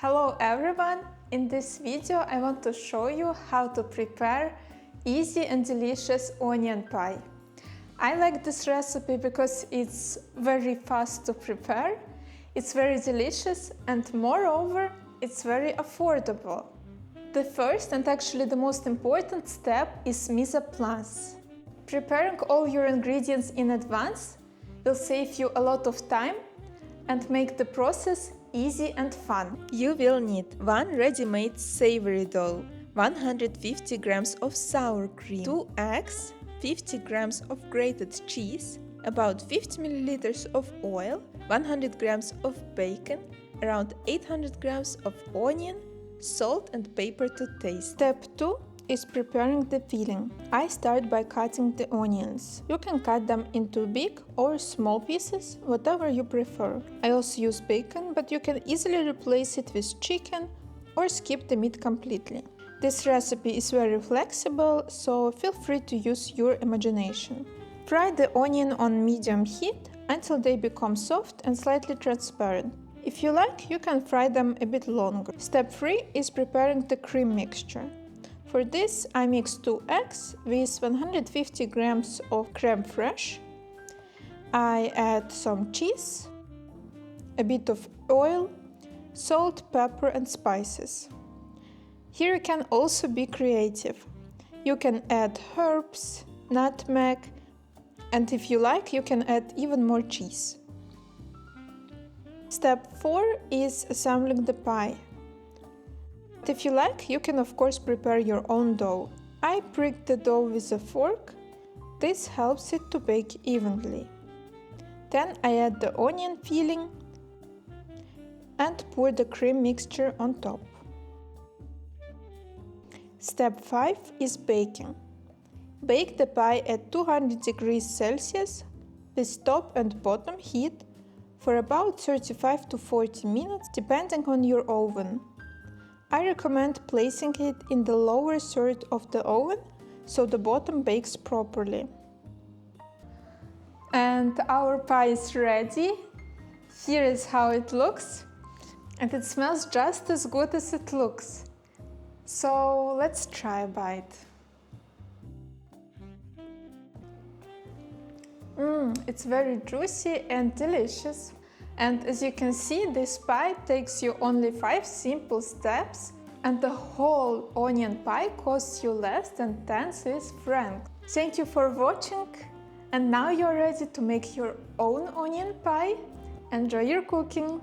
Hello everyone! In this video I want to show you how to prepare easy and delicious onion pie. I like this recipe because it's very fast to prepare, it's very delicious, and moreover, it's very affordable. The first and actually the most important step is mise en place. Preparing all your ingredients in advance will save you a lot of time and make the process easy and fun. You will need 1 ready-made savory dough, 150 grams of sour cream, 2 eggs, 50 grams of grated cheese, about 50 milliliters of oil, 100 grams of bacon, around 800 grams of onion, salt and pepper to taste. Step 2 is preparing the filling. I start by cutting the onions. You can cut them into big or small pieces, whatever you prefer. I also use bacon, but you can easily replace it with chicken or skip the meat completely. This recipe is very flexible, so feel free to use your imagination. Fry the onion on medium heat until they become soft and slightly transparent. If you like, you can fry them a bit longer. Step 3 is preparing the cream mixture. For this, I mix 2 eggs with 150 grams of crème fraîche. I add some cheese, a bit of oil, salt, pepper and spices. Here you can also be creative. You can add herbs, nutmeg, and if you like, you can add even more cheese. Step 4 is assembling the pie. If you like, you can of course prepare your own dough. I prick the dough with a fork. This helps it to bake evenly. Then I add the onion filling and pour the cream mixture on top. Step 5 is baking. Bake the pie at 200 degrees Celsius with top and bottom heat for about 35 to 40 minutes depending on your oven. I recommend placing it in the lower third of the oven so the bottom bakes properly. And our pie is ready. Here is how it looks. And it smells just as good as it looks. So let's try a bite. It's very juicy and delicious. And as you can see, this pie takes you only 5 simple steps, and the whole onion pie costs you less than 10 Swiss francs. Thank you for watching, and now you're ready to make your own onion pie. Enjoy your cooking!